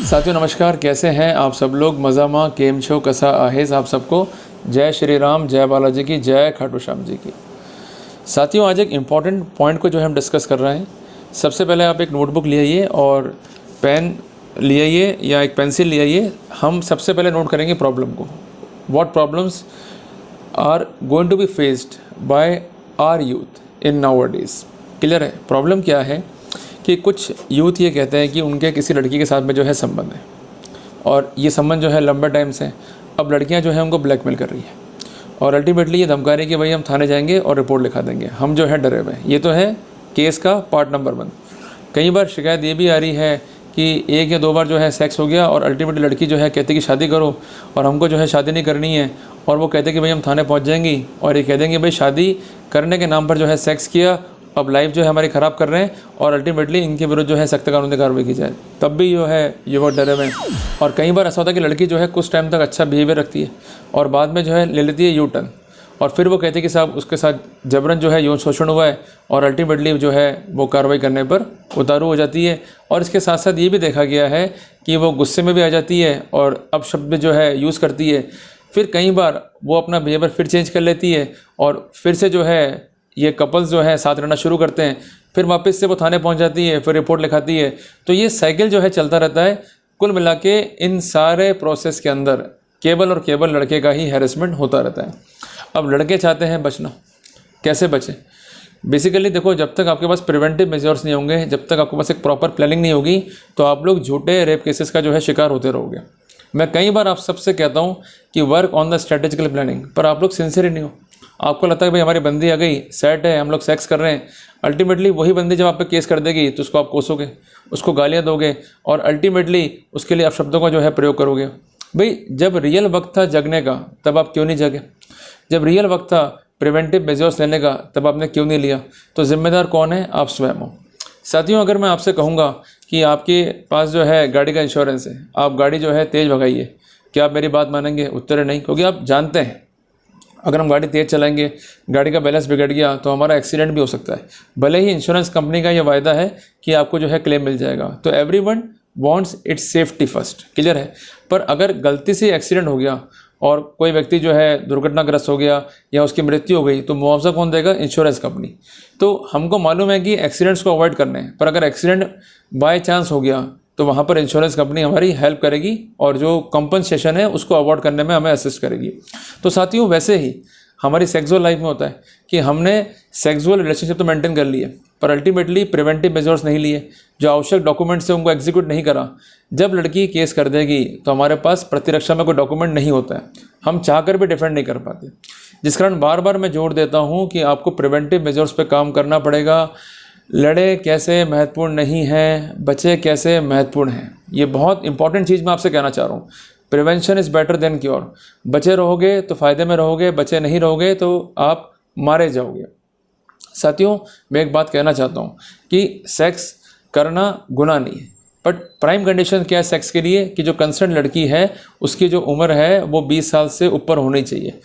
साथियों नमस्कार, कैसे हैं आप सब लोग। मज़ामा केम छो कसा आहेज आप सबको। जय श्री राम, जय बालाजी की, जय खाटू श्याम जी की। साथियों आज एक इम्पॉर्टेंट पॉइंट को जो हम डिस्कस कर रहे हैं। सबसे पहले आप एक नोटबुक ले आइए और पेन ले आइए या एक पेंसिल ले आइए। हम सबसे पहले नोट करेंगे प्रॉब्लम को। What problems are going to be faced by our youth in nowadays. Clear है, प्रॉब्लम क्या है कि कुछ यूथ ये कहते हैं कि उनके किसी लड़की के साथ में जो है संबंध है और ये संबंध जो है लंबे टाइम से। अब लड़कियां जो है उनको ब्लैकमेल कर रही है और अल्टीमेटली ये धमका रही है कि भाई हम थाने जाएंगे और रिपोर्ट लिखा देंगे, हम जो है डरे हुए हैं। ये तो है केस का पार्ट नंबर 1। कई बार शिकायत ये भी आ रही है कि 1 या 2 बार जो है सेक्स हो गया और अल्टीमेटली लड़की जो है कहती कि शादी करो और हमको जो है शादी नहीं करनी है, और वो कहते कि भाई हम थाने पहुँच जाएंगी और ये कह देंगे भाई शादी करने के नाम पर जो है सेक्स किया, अब लाइफ जो है हमारी ख़राब कर रहे हैं और अल्टीमेटली इनके विरुद्ध जो है सख्त कानूनी कार्रवाई की जाए। तब भी जो है ये बहुत डरे हुए हैं। और कई बार ऐसा होता है कि लड़की जो है कुछ टाइम तक अच्छा बिहेवियर रखती है और बाद में जो है ले लेती है यू टर्न और फिर वो कहती है कि साहब उसके साथ जबरन जो है यौन शोषण हुआ है और अल्टीमेटली जो है वो कार्रवाई करने पर उतारू हो जाती है। और इसके साथ साथ ये भी देखा गया है कि वो गुस्से में भी आ जाती है और अब शब्द जो है यूज़ करती है। फिर कई बार वो अपना बिहेवियर फिर चेंज कर लेती है और फिर से जो है ये कपल्स जो है साथ रहना शुरू करते हैं। फिर वापस से वो थाने पहुंच जाती है, फिर रिपोर्ट लिखाती है। तो ये साइकिल जो है चलता रहता है। कुल मिला के इन सारे प्रोसेस के अंदर केवल और केवल लड़के का ही हैरेसमेंट होता रहता है। अब लड़के चाहते हैं बचना, कैसे बचें? बेसिकली देखो, जब तक आपके पास प्रिवेंटिव मेजर्स नहीं होंगे, जब तक आपके पास एक प्रॉपर प्लानिंग नहीं होगी, तो आप लोग झूठे रेप केसेस का जो है शिकार होते रहोगे। मैं कई बार आप सबसे कहता हूँ कि work on the strategical planning, पर आप लोग सिंसियर ही नहीं हो। आपको लगता है भाई हमारी बंदी आ गई, सेट है, हम लोग सेक्स कर रहे हैं। अल्टीमेटली वही बंदी जब आप पे केस कर देगी तो उसको आप कोसोगे, उसको गालियाँ दोगे और अल्टीमेटली उसके लिए आप शब्दों का जो है प्रयोग करोगे। भाई जब रियल वक्त था जगने का तब आप क्यों नहीं जगे? जब रियल वक्त था प्रिवेंटिव मेजर्स लेने का तब आपने क्यों नहीं लिया? तो जिम्मेदार कौन है? आप स्वयं हो। साथियों अगर मैं आपसे कहूँगा कि आपके पास जो है गाड़ी का इंश्योरेंस है, आप गाड़ी जो है तेज़ भगाइए, क्या आप मेरी बात मानेंगे? उत्तर है नहीं, क्योंकि आप जानते हैं अगर हम गाड़ी तेज़ चलाएंगे, गाड़ी का बैलेंस बिगड़ गया तो हमारा एक्सीडेंट भी हो सकता है। भले ही इंश्योरेंस कंपनी का ये वायदा है कि आपको जो है क्लेम मिल जाएगा, तो everyone wants it's safety first. Clear है, पर अगर गलती से एक्सीडेंट हो गया और कोई व्यक्ति जो है दुर्घटनाग्रस्त हो गया या उसकी मृत्यु हो गई तो मुआवजा कौन देगा? Insurance company. तो हमको मालूम है कि एक्सीडेंट्स को अवॉइड करने हैं, पर अगर एक्सीडेंट बाय चांस हो गया तो वहाँ पर इंश्योरेंस कंपनी हमारी हेल्प करेगी और जो कंपनसेशन है उसको अवॉइड करने में हमें असिस्ट करेगी। तो साथियों वैसे ही हमारी सेक्सुअल लाइफ में होता है कि हमने सेक्सुअल रिलेशनशिप तो मेंटेन कर लिए पर अल्टीमेटली प्रिवेंटिव मेजर्स नहीं लिए, जो आवश्यक डॉक्यूमेंट्स हैं उनको एग्जीक्यूट नहीं करा। जब लड़की केस कर देगी तो हमारे पास प्रतिरक्षा में कोई डॉक्यूमेंट नहीं होता है, हम चाहकर भी डिफेंड नहीं कर पाते। जिस कारण बार बार मैं जोर देता हूँ कि आपको प्रिवेंटिव मेजर्स पर काम करना पड़ेगा। लड़े कैसे महत्वपूर्ण नहीं है, बचे कैसे महत्वपूर्ण हैं। ये बहुत इंपॉर्टेंट चीज़ मैं आपसे कहना चाह रहा हूँ। Prevention is better than cure. बचे रहोगे तो फ़ायदे में रहोगे, बचे नहीं रहोगे तो आप मारे जाओगे। साथियों मैं एक बात कहना चाहता हूँ कि सेक्स करना गुनाह नहीं है, बट प्राइम कंडीशन क्या है सेक्स के लिए कि जो कंसर्न लड़की है उसकी जो उम्र है वो 20 साल से ऊपर होनी चाहिए।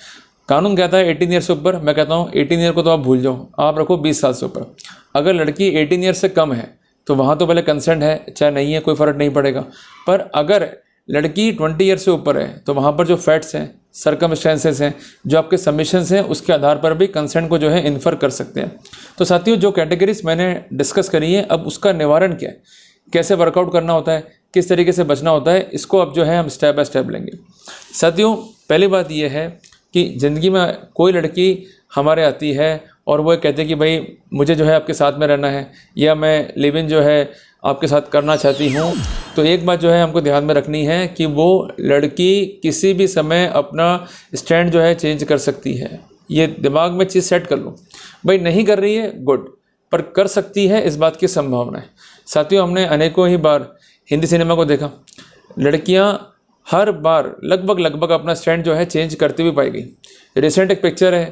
कानून कहता है 18 ईयर से ऊपर, मैं कहता हूँ 18 ईयर को तो आप भूल जाओ, आप रखो 20 साल से ऊपर। अगर लड़की 18 ईयर से कम है तो वहाँ तो पहले कंसेंट है, चाहे नहीं है कोई फ़र्क नहीं पड़ेगा। पर अगर लड़की 20 ईयर से ऊपर है तो वहाँ पर जो फैक्ट्स हैं, सर्कमस्टेंसेस हैं, जो आपके सबमिशंस हैं, उसके आधार पर भी कंसेंट को जो है इन्फर कर सकते हैं। तो साथियों जो कैटेगरीज मैंने डिस्कस करी है, अब उसका निवारण क्या है, कैसे वर्कआउट करना होता है, किस तरीके से बचना होता है, इसको अब जो है हम स्टेप बाय स्टेप लेंगे। साथियों पहली बात यह है कि ज़िंदगी में कोई लड़की हमारे आती है और वो कहते हैं कि भाई मुझे जो है आपके साथ में रहना है या मैं लिव इन जो है आपके साथ करना चाहती हूँ, तो एक बात जो है हमको ध्यान में रखनी है कि वो लड़की किसी भी समय अपना स्टैंड जो है चेंज कर सकती है। ये दिमाग में चीज़ सेट कर लो। भाई नहीं कर रही है गुड, पर कर सकती है, इस बात की संभावना है। साथियों हमने अनेकों ही बार हिंदी सिनेमा को देखा, लड़कियाँ हर बार लगभग अपना स्टैंड जो है चेंज करती हुई पाई गई। रिसेंट एक पिक्चर है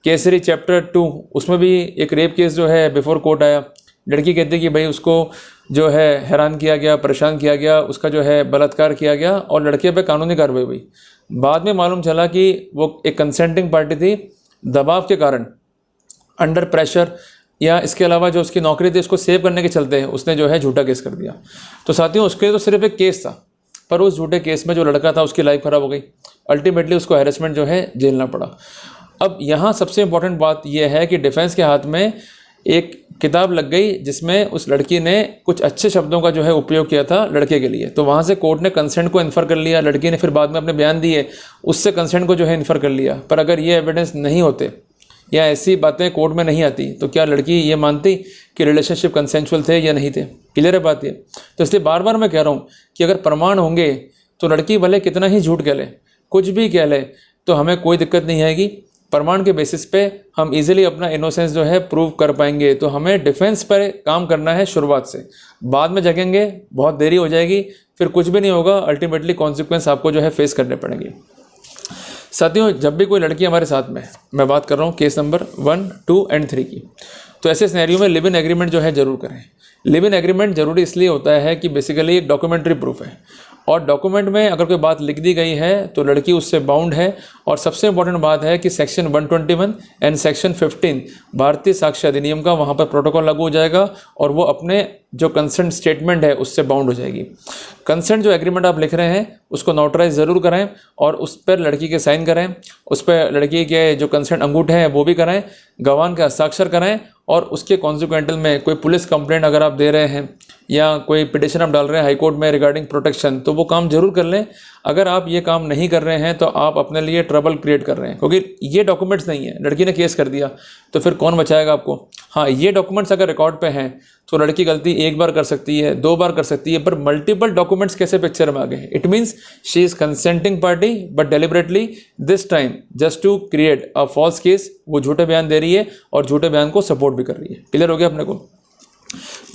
केसरी चैप्टर 2, उसमें भी एक रेप केस जो है बिफोर कोर्ट आया। लड़की कहती है कि भाई उसको जो है हैरान किया गया, परेशान किया गया, उसका जो है बलात्कार किया गया और लड़के पे कानूनी कार्रवाई हुई। बाद में मालूम चला कि वो एक कंसेंटिंग पार्टी थी, दबाव के कारण, अंडर प्रेशर या इसके अलावा जो उसकी नौकरी थी उसको सेव करने के चलते उसने जो है झूठा केस कर दिया। तो साथियों उसके लिए तो सिर्फ एक केस था, पर उस झूठे केस में जो लड़का था उसकी लाइफ ख़राब हो गई, अल्टीमेटली उसको हैरेसमेंट जो है झेलना पड़ा। अब यहाँ सबसे इम्पोर्टेंट बात यह है कि डिफेंस के हाथ में एक किताब लग गई जिसमें उस लड़की ने कुछ अच्छे शब्दों का जो है उपयोग किया था लड़के के लिए, तो वहाँ से कोर्ट ने कंसेंट को इन्फर कर लिया। लड़की ने फिर बाद में अपने बयान दिए, उससे कंसेंट को जो है इन्फर कर लिया। पर अगर ये एविडेंस नहीं होते या ऐसी बातें कोर्ट में नहीं आती तो क्या लड़की ये मानती कि रिलेशनशिप कंसेंशुअल थे या नहीं थे? क्लियर है बात ये। तो इसलिए बार बार मैं कह रहा हूँ कि अगर प्रमाण होंगे तो लड़की भले कितना ही झूठ कह ले, कुछ भी कह ले, तो हमें कोई दिक्कत नहीं आएगी। प्रमाण के बेसिस पे हम इजीली अपना इनोसेंस जो है प्रूव कर पाएंगे। तो हमें डिफेंस पर काम करना है शुरुआत से, बाद में जगेंगे बहुत देरी हो जाएगी, फिर कुछ भी नहीं होगा, अल्टीमेटली कॉन्सिक्वेंस आपको जो है फेस करने पड़ेंगे। साथियों, जब भी कोई लड़की हमारे साथ में, मैं बात कर रहा हूँ केस नंबर 1, 2 एंड 3 की, तो ऐसे सिनेरियो में लिव इन एग्रीमेंट जो है ज़रूर करें। लिव इन एग्रीमेंट ज़रूरी इसलिए होता है कि बेसिकली एक डॉक्यूमेंट्री प्रूफ है, और डॉक्यूमेंट में अगर कोई बात लिख दी गई है तो लड़की उससे बाउंड है। और सबसे इंपॉर्टेंट बात है कि सेक्शन 121 एंड सेक्शन 15 भारतीय साक्ष्य अधिनियम का वहाँ पर प्रोटोकॉल लागू हो जाएगा और वो अपने जो कंसेंट स्टेटमेंट है उससे बाउंड हो जाएगी। कंसेंट जो एग्रीमेंट आप लिख रहे हैं उसको नोटराइज ज़रूर कराएं और उस पर लड़की के साइन कराएं, उस पर लड़की के जो कंसेंट अंगूठे हैं वो भी कराएं, गवाह के हस्ताक्षर कराएं, और उसके कॉन्सिक्वेंटल में कोई पुलिस कंप्लेंट अगर आप दे रहे हैं या कोई पिटिशन आप डाल रहे हैं हाई कोर्ट में रिगार्डिंग प्रोटेक्शन, तो वो काम जरूर कर लें। अगर आप ये काम नहीं कर रहे हैं तो आप अपने लिए ट्रबल क्रिएट कर रहे हैं, क्योंकि ये डॉक्यूमेंट्स नहीं है। लड़की ने केस कर दिया तो फिर कौन बचाएगा आपको? हाँ, ये डॉक्यूमेंट्स अगर रिकॉर्ड पे हैं तो लड़की गलती एक बार कर सकती है, 2 बार कर सकती है, पर मल्टीपल डॉक्यूमेंट्स कैसे पिक्चर में आ गए? It means she is consenting party but deliberately this time just to create a false case. वो झूठे बयान दे रही है और झूठे बयान को सपोर्ट भी कर रही है। क्लियर हो गया अपने को?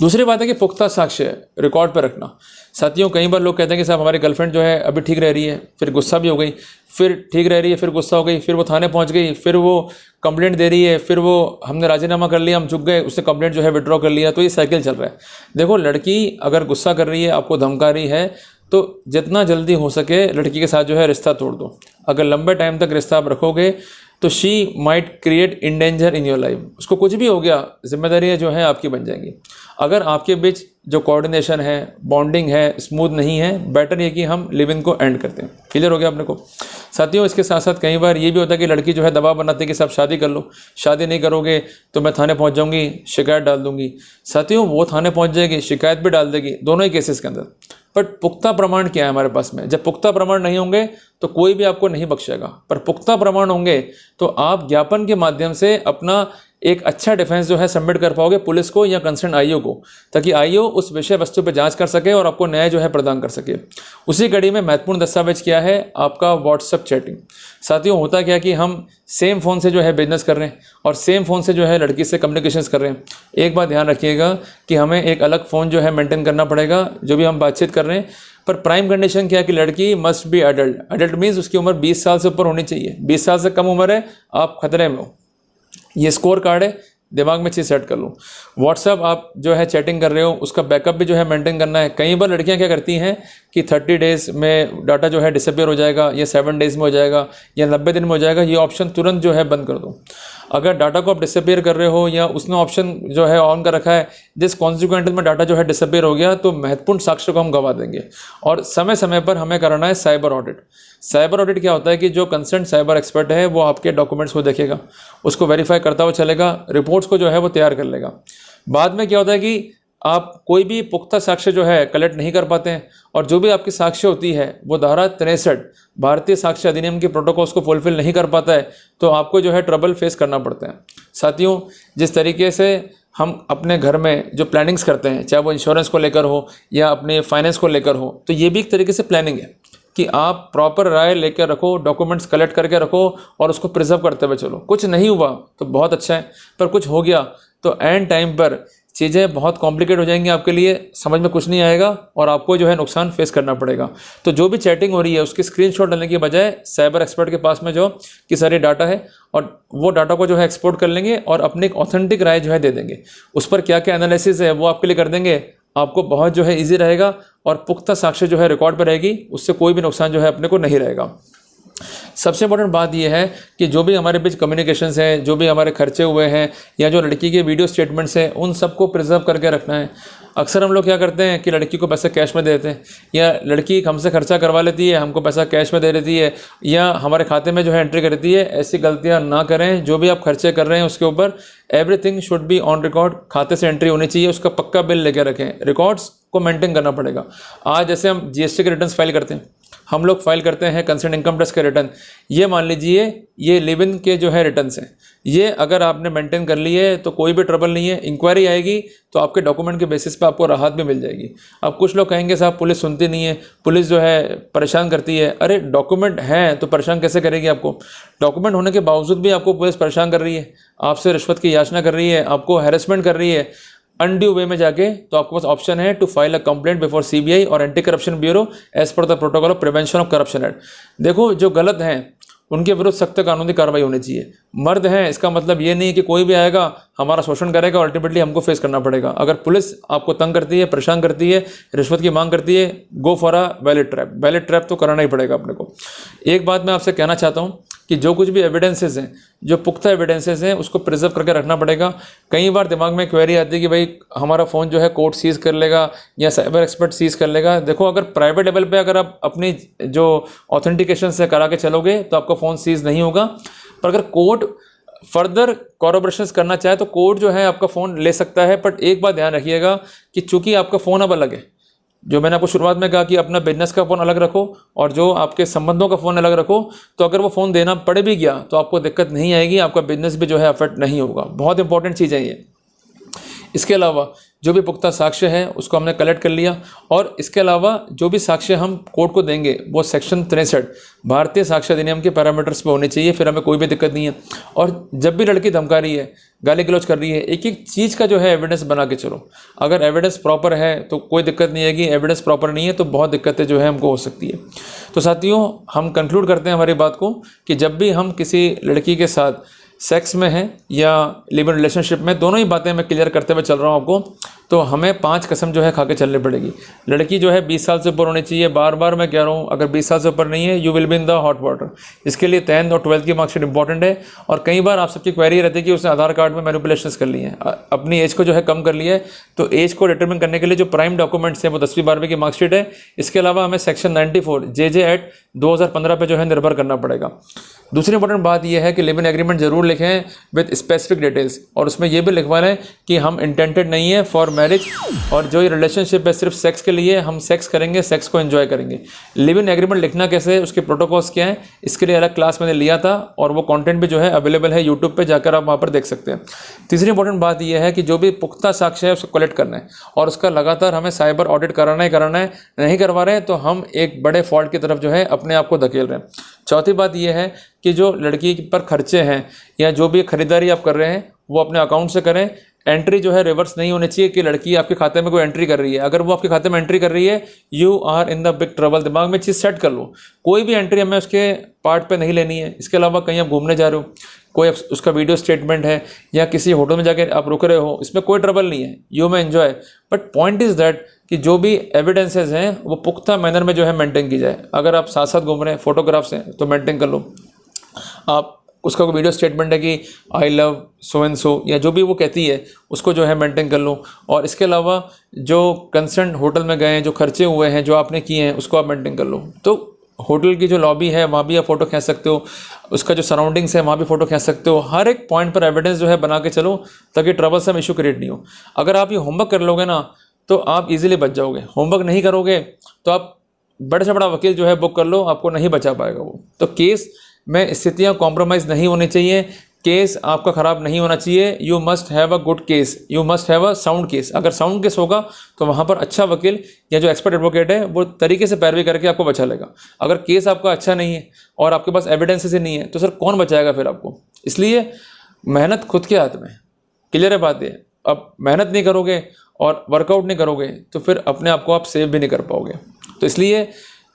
दूसरी बात है कि पुख्ता साक्ष्य रिकॉर्ड पर रखना। साथियों, कई बार लोग कहते हैं कि साहब हमारी गर्लफ्रेंड जो है अभी ठीक रह रही है, फिर गुस्सा भी हो गई, फिर ठीक रह रही है, फिर गुस्सा हो गई, फिर वो थाने पहुंच गई, फिर वो कंप्लेंट दे रही है, फिर वो हमने राजीनामा कर लिया, हम चुक गए, उससे कंप्लेंट जो है विड्रॉ कर लिया। तो ये साइकिल चल रहा है। देखो, लड़की अगर गुस्सा कर रही है, आपको धमका रही है, तो जितना जल्दी हो सके लड़की के साथ जो है रिश्ता तोड़ दो। अगर लंबे टाइम तक रिश्ता आप रखोगे तो she might create in danger in your life. उसको कुछ भी हो गया, जिम्मेदारियाँ जो है आपकी बन जाएंगी। अगर आपके बीच जो कोऑर्डिनेशन है, बॉन्डिंग है, स्मूथ नहीं है, बेटर ये कि हम लिव इन को एंड करते हैं। क्लियर हो गया अपने को? साथियों, इसके साथ साथ कई बार ये भी होता है कि लड़की जो है दबाव बनाती है कि सब शादी कर लो, शादी नहीं करोगे तो मैं थाने पहुंच जाऊंगी, शिकायत डाल दूंगी। साथियों, वो थाने पहुंच जाएगी, शिकायत भी डाल देगी, दोनों ही केसेस के अंदर। बट पुख्ता प्रमाण क्या है हमारे पास में? जब पुख्ता प्रमाण नहीं होंगे तो कोई भी आपको नहीं बख्शेगा, पर पुख्ता प्रमाण होंगे तो आप ज्ञापन के माध्यम से अपना एक अच्छा डिफेंस जो है सबमिट कर पाओगे पुलिस को या कंसर्न आईओ को, ताकि आईओ उस विषय वस्तु पर जांच कर सके और आपको न्याय जो है प्रदान कर सके। उसी कड़ी में महत्वपूर्ण दस्तावेज क्या है? आपका व्हाट्सएप चैटिंग। साथियों, होता क्या कि हम सेम फ़ोन से जो है बिजनेस कर रहे हैं और सेम फ़ोन से जो है लड़की से कम्युनिकेशंस कर रहे हैं। एक बात ध्यान रखिएगा कि हमें एक अलग फ़ोन जो है मेंटेन करना पड़ेगा जो भी हम बातचीत कर रहे हैं। पर प्राइम कंडीशन क्या है कि लड़की must be adult. Adult means उसकी उम्र 20 साल से ऊपर होनी चाहिए। 20 साल से कम उम्र है, आप खतरे में हो। ये स्कोर कार्ड है, दिमाग में चीज़ सेट कर लो। व्हाट्सएप आप जो है चैटिंग कर रहे हो, उसका बैकअप भी जो है मेंटेन करना है। कई बार लड़कियां क्या करती हैं कि 30 डेज़ में डाटा जो है डिसअपियर हो जाएगा, या 7 डेज़ में हो जाएगा, या 90 दिन में हो जाएगा। ये ऑप्शन तुरंत जो है बंद कर दो। अगर डाटा को आप डिसअपियर कर रहे हो या उसने ऑप्शन जो है ऑन कर रखा है, जिस कॉन्सिक्वेंटल में डाटा जो है डिसअपियर हो गया, तो महत्वपूर्ण साक्ष्य को हम गवा देंगे। और समय समय पर हमें कराना है साइबर ऑडिट। साइबर ऑडिट क्या होता है कि जो कंसर्न साइबर एक्सपर्ट है वो आपके डॉक्यूमेंट्स को देखेगा, उसको वेरीफाई करता हुआ चलेगा, रिपोर्ट्स को जो है वो तैयार कर लेगा। बाद में क्या होता है कि आप कोई भी पुख्ता साक्ष्य जो है कलेक्ट नहीं कर पाते हैं, और जो भी आपकी साक्ष्य होती है वो धारा 63 भारतीय साक्ष्य अधिनियम के प्रोटोकॉल्स को फुलफिल नहीं कर पाता है, तो आपको जो है ट्रबल फेस करना पड़ता है। साथियों, जिस तरीके से हम अपने घर में जो प्लानिंग्स करते हैं, चाहे वो इंश्योरेंस को लेकर हो या अपने फाइनेंस को लेकर हो, तो ये भी एक तरीके से प्लानिंग है कि आप प्रॉपर राय लेकर रखो, डॉक्यूमेंट्स कलेक्ट करके रखो और उसको प्रिजर्व करते हुए चलो। कुछ नहीं हुआ तो बहुत अच्छा है, पर कुछ हो गया तो एंड टाइम पर चीज़ें बहुत कॉम्प्लिकेट हो जाएंगी आपके लिए, समझ में कुछ नहीं आएगा और आपको जो है नुकसान फेस करना पड़ेगा। तो जो भी चैटिंग हो रही है उसकी स्क्रीनशॉट डालने की बजाय साइबर एक्सपर्ट के पास में जो कि सारी डाटा है, और वो डाटा को जो है एक्सपोर्ट कर लेंगे और अपनी एक ऑथेंटिक राय जो है दे देंगे। उस पर क्या क्या एनालिसिस है वो आपके लिए कर देंगे। आपको बहुत जो है ईजी रहेगा और पुख्ता साक्ष्य जो है रिकॉर्ड पर रहेगी, उससे कोई भी नुकसान जो है अपने को नहीं रहेगा। सबसे इंपॉर्टेंट बात यह है कि जो भी हमारे बीच कम्युनिकेशंस हैं, जो भी हमारे खर्चे हुए हैं या जो लड़की के वीडियो स्टेटमेंट्स हैं, उन सबको प्रिजर्व करके रखना है। अक्सर हम लोग क्या करते हैं कि लड़की को पैसा कैश में दे देते हैं, या लड़की हमसे खर्चा करवा लेती है, हमको पैसा कैश में दे देती है, या हमारे खाते में जो है एंट्री कर देती है। ऐसी गलतियां ना करें। जो भी आप खर्चे कर रहे हैं उसके ऊपर everything should be on record, खाते से एंट्री होनी चाहिए, उसका पक्का बिल लेके रखें। रिकॉर्ड्स को मेंटेन करना पड़ेगा। आज जैसे हम जीएसटी के रिटर्न्स फाइल करते हैं, हम लोग फाइल करते हैं कंसर्न इनकम टैक्स के रिटर्न, ये मान लीजिए ये लिव इन के जो है रिटर्न्स हैं, ये अगर आपने मेंटेन कर लिए तो कोई भी ट्रबल नहीं है। इंक्वायरी आएगी तो आपके डॉक्यूमेंट के बेसिस पे आपको राहत भी मिल जाएगी। अब कुछ लोग कहेंगे साहब पुलिस सुनती नहीं है, पुलिस जो है परेशान करती है। अरे डॉक्यूमेंट हैं तो परेशान कैसे करेगी आपको? डॉक्यूमेंट होने के बावजूद भी आपको पुलिस परेशान कर रही है, आपसे रिश्वत की याचना कर रही है, आपको हैरेसमेंट कर रही है अनड्यू वे में जाके, तो आपके पास ऑप्शन है to file a complaint before CBI और anti corruption bureau as per the protocol of prevention of corruption act. देखो जो गलत हैं उनके विरुद्ध सख्त कानूनी कार्रवाई होनी चाहिए। मर्द हैं इसका मतलब ये नहीं कि कोई भी आएगा हमारा शोषण करेगा, अल्टीमेटली हमको फेस करना पड़ेगा। अगर पुलिस आपको तंग करती है, परेशान करती है, रिश्वत की मांग करती है, go for a valid trap. Valid trap तो कराना ही पड़ेगा अपने को। एक बात मैं आपसे कहना चाहता हूँ कि जो कुछ भी एविडेंसेस हैं, जो पुख्ता एविडेंसेस हैं, उसको प्रिजर्व करके रखना पड़ेगा। कई बार दिमाग में क्वेरी आती है कि भाई हमारा फ़ोन जो है कोर्ट सीज़ कर लेगा या साइबर एक्सपर्ट सीज़ कर लेगा। देखो अगर प्राइवेट लेवल पे अगर आप अपनी जो ऑथेंटिकेशन से करा के चलोगे तो आपका फ़ोन सीज़ नहीं होगा। पर अगर कोर्ट फर्दर कॉरोबरेशन करना चाहे तो कोर्ट जो है आपका फ़ोन ले सकता है। बट एक बात ध्यान रखिएगा कि चूंकि आपका फ़ोन अब अलग है, जो मैंने आपको शुरुआत में कहा कि अपना बिजनेस का फ़ोन अलग रखो और जो आपके संबंधों का फ़ोन अलग रखो, तो अगर वो फ़ोन देना पड़ भी गया तो आपको दिक्कत नहीं आएगी, आपका बिजनेस भी जो है अफेक्ट नहीं होगा। बहुत इंपॉर्टेंट चीज़ है ये। इसके अलावा जो भी पुख्ता साक्ष्य है उसको हमने कलेक्ट कर लिया, और इसके अलावा जो भी साक्ष्य हम कोर्ट को देंगे वो सेक्शन 63 भारतीय साक्ष्य अधिनियम के पैरामीटर्स पे होने चाहिए, फिर हमें कोई भी दिक्कत नहीं है। और जब भी लड़की धमका रही है, गाली गलौज कर रही है, एक एक चीज़ का जो है एविडेंस बना के चलो। अगर एविडेंस प्रॉपर है तो कोई दिक्कत नहीं आएगी, एविडेंस प्रॉपर नहीं है तो बहुत दिक्कतें जो है हमको हो सकती है। तो साथियों हम कंक्लूड करते हैं हमारी बात को कि जब भी हम किसी लड़की के साथ सेक्स में हैं या लिव इन रिलेशनशिप में, दोनों ही बातें मैं क्लियर करते हुए चल रहा हूँ आपको, तो हमें 5 कसम जो है खा के चलनी पड़ेगी। लड़की जो है 20 साल से ऊपर होनी चाहिए। बार बार मैं कह रहा हूँ अगर 20 साल से ऊपर नहीं है you will be in the hot water. इसके लिए 10th और 12th की मार्कशीट इंपॉर्टेंट है। और कई बार आप सबकी क्वेरी रहती है कि उसने आधार कार्ड में मैनिपुलेशंस कर ली हैं, अपनी एज को जो है कम कर लिया है। तो एज को डिटरमिन करने के लिए जो प्राइम डॉक्यूमेंट्स हैं वो 10वीं 12वीं की मार्कशीट है। इसके अलावा हमें सेक्शन 94 JJ एक्ट 2015 पे जो है निर्भर करना पड़ेगा। दूसरी इंपॉर्टेंट बात यह है कि लिव इन एग्रीमेंट जरूर लिखें विद स्पेसिफिक डिटेल्स, और उसमें यह भी लिखवा लें कि हम इंटेंटेड नहीं है फॉर मैरिज, और जो ये रिलेशनशिप है सिर्फ सेक्स के लिए, हम सेक्स करेंगे, सेक्स को एंजॉय करेंगे। लिव इन एग्रीमेंट लिखना कैसे है, उसके प्रोटोकॉल्स क्या हैं, इसके लिए अलग क्लास मैंने लिया था और वो कंटेंट भी जो है अवेलेबल है यूट्यूब पे, जाकर आप वहाँ पर देख सकते हैं। तीसरी इंपॉर्टेंट बात यह है कि जो भी पुख्ता साक्ष्य है उसको कलेक्ट करना है और उसका लगातार हमें साइबर ऑडिट कराना है। नहीं करवा रहे हैं तो हम एक बड़े फॉल्ट की तरफ जो है अपने आप को धकेल रहे हैं। चौथी बात यह है कि जो लड़की पर खर्चे हैं या जो भी खरीदारी आप कर रहे हैं वो अपने अकाउंट से करें। एंट्री जो है रिवर्स नहीं होनी चाहिए कि लड़की आपके खाते में कोई एंट्री कर रही है। अगर वो आपके खाते में एंट्री कर रही है you are in the big trouble. दिमाग में चीज़ सेट कर लो, कोई भी एंट्री हमें उसके पार्ट पे नहीं लेनी है। इसके अलावा कहीं आप घूमने जा रहे हो, कोई उसका वीडियो स्टेटमेंट है या किसी होटल में जाकर आप रुक रहे हो, इसमें कोई ट्रबल नहीं है, यू में enjoy. But point is that कि जो भी एविडेंसेस हैं वो पुख्ता मैनर में जो है मेंटेन की जाए। अगर आप साथ साथ घूम रहे हैं, फोटोग्राफ्स हैं तो मेंटेन कर लो। आप उसका कोई वीडियो स्टेटमेंट है कि I love so and so या जो भी वो कहती है उसको जो है मेंटेन कर लो। और इसके अलावा जो कंसर्न होटल में गए हैं, जो खर्चे हुए हैं, जो आपने किए हैं, उसको आप मेंटेन कर लो। तो होटल की जो लॉबी है वहाँ भी आप फ़ोटो खींच सकते हो, उसका जो सराउंडिंग्स है वहाँ भी फ़ोटो खींच सकते हो। हर एक पॉइंट पर एविडेंस जो है बना के चलो ताकि ट्रबलसम इशू क्रिएट नहीं हो। अगर आप ये होमवर्क कर लोगे ना तो आप इजीली बच जाओगे। होमवर्क नहीं करोगे तो आप बड़े से बड़ा वकील जो है बुक कर लो, आपको नहीं बचा पाएगा वो। तो केस में स्थितियाँ कॉम्प्रोमाइज़ नहीं होनी चाहिए, केस आपका ख़राब नहीं होना चाहिए। You must have a good case, you must have a sound case. अगर साउंड केस होगा तो वहाँ पर अच्छा वकील या जो एक्सपर्ट एडवोकेट है वो तरीके से पैरवी करके आपको बचा लेगा। अगर केस आपका अच्छा नहीं है और आपके पास एविडेंसेस ही नहीं है तो सर कौन बचाएगा फिर आपको? इसलिए मेहनत खुद के हाथ में। क्लियर है बात ये? अब मेहनत नहीं करोगे और वर्कआउट नहीं करोगे तो फिर अपने आप को आप सेव भी नहीं कर पाओगे। तो इसलिए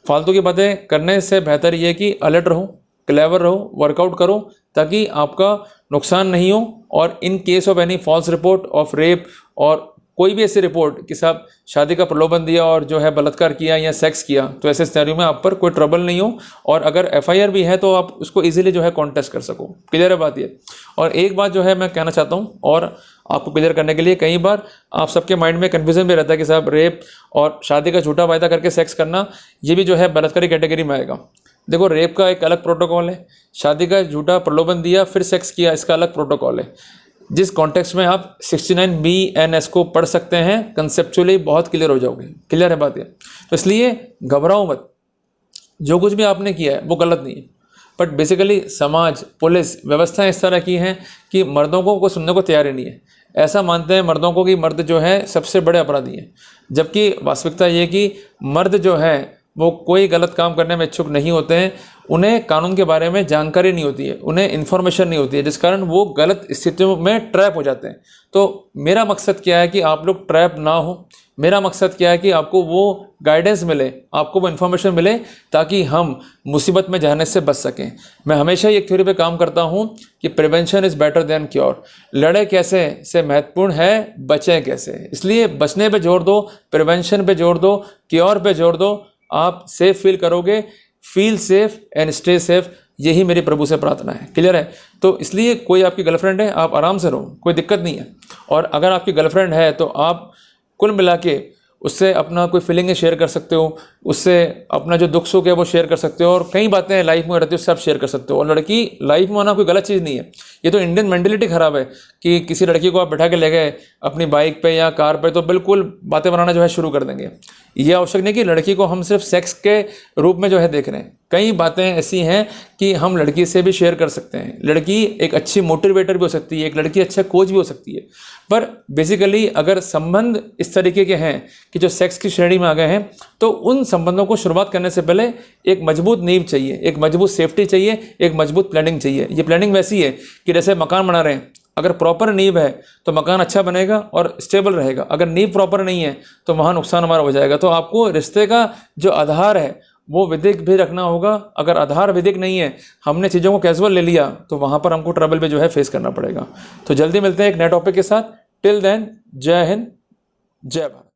फालतू की बातें करने से बेहतर ये है कि अलर्ट रहो, क्लेवर रहो, वर्कआउट करो ताकि आपका नुकसान नहीं हो। और in case of any false report of rape और कोई भी ऐसी रिपोर्ट कि साहब शादी का प्रलोभन दिया और जो है बलात्कार किया या सेक्स किया, तो ऐसे सिनेरियो में आप पर कोई ट्रबल नहीं हो, और अगर एफआईआर भी है तो आप उसको इजीली जो है कॉन्टेस्ट कर सको। क्लियर है बात ये। और एक बात जो है मैं कहना चाहता हूँ और आपको क्लियर करने के लिए, कई बार आप सबके माइंड में कन्फ्यूजन भी रहता है कि साहब रेप और शादी का झूठा वायदा करके सेक्स करना ये भी जो है बलात्कारी कैटेगरी में आएगा। देखो, रेप का एक अलग प्रोटोकॉल है, शादी का झूठा प्रलोभन दिया फिर सेक्स किया इसका अलग प्रोटोकॉल है, जिस कॉन्टेक्स्ट में आप 69BNS को पढ़ सकते हैं, कंसेप्चुअली बहुत क्लियर हो जाओगे। क्लियर है बात ये। तो इसलिए घबराओ मत, जो कुछ भी आपने किया है वो गलत नहीं है, बट बेसिकली समाज, पुलिस, व्यवस्था इस तरह की है कि मर्दों को सुनने को तैयार ही नहीं है। ऐसा मानते हैं मर्दों को कि मर्द जो है सबसे बड़े अपराधी हैं, जबकि वास्तविकता ये कि मर्द जो है वो कोई गलत काम करने में इच्छुक नहीं होते हैं। उन्हें कानून के बारे में जानकारी नहीं होती है, उन्हें इन्फॉर्मेशन नहीं होती है, जिस कारण वो गलत स्थितियों में ट्रैप हो जाते हैं। तो मेरा मकसद क्या है कि आप लोग ट्रैप ना हो। मेरा मकसद क्या है कि आपको वो गाइडेंस मिले, आपको वो इन्फॉर्मेशन मिले, ताकि हम मुसीबत में जाने से बच सकें। मैं हमेशा एक थ्योरी पे काम करता हूँ कि prevention is better than cure. लड़े कैसे से महत्वपूर्ण है बचें कैसे। इसलिए बचने पे जोर दो, प्रिवेंशन पे जोर दो, क्योर पे जोर दो। आप सेफ फील करोगे। Feel safe and stay safe, यही मेरी प्रभु से प्रार्थना है। क्लियर है। तो इसलिए कोई आपकी गर्लफ्रेंड है, आप आराम से रहो, कोई दिक्कत नहीं है। और अगर आपकी गर्लफ्रेंड है तो आप कुल मिला के उससे अपना कोई फीलिंग शेयर कर सकते हो, उससे अपना जो दुख सुख है वो शेयर कर सकते हो, और कई बातें लाइफ में रहती है उससे आप शेयर कर सकते हो। और लड़की लाइफ में आना कोई गलत चीज़ नहीं है। ये तो इंडियन मेंटेलिटी ख़राब है कि किसी लड़की को आप बैठा के ले गए अपनी बाइक पे या कार पे तो बिल्कुल बातें बनाना जो है शुरू कर देंगे। ये आवश्यक नहीं कि लड़की को हम सिर्फ सेक्स के रूप में जो है देख रहे हैं। कई बातें ऐसी हैं कि हम लड़की से भी शेयर कर सकते हैं। लड़की एक अच्छी मोटिवेटर भी हो सकती है, एक लड़की अच्छा कोच भी हो सकती है। पर बेसिकली अगर संबंध इस तरीके के हैं कि जो सेक्स की श्रेणी में आ गए हैं, तो उन संबंधों को शुरुआत करने से पहले एक मजबूत नींव चाहिए, एक मजबूत सेफ्टी चाहिए, एक मजबूत प्लानिंग चाहिए। ये प्लानिंग वैसी है कि जैसे मकान बना रहे हैं, अगर प्रॉपर नींव है तो मकान अच्छा बनेगा और स्टेबल रहेगा। अगर नींव प्रॉपर नहीं है तो वहाँ नुकसान हमारा हो जाएगा। तो आपको रिश्ते का जो आधार है वो विधिक भी रखना होगा। अगर आधार विधिक नहीं है, हमने चीज़ों को कैजुअल ले लिया, तो वहाँ पर हमको ट्रबल पे जो है फेस करना पड़ेगा। तो जल्दी मिलते हैं एक नए टॉपिक के साथ। टिल देन, जय हिंद, जय भारत।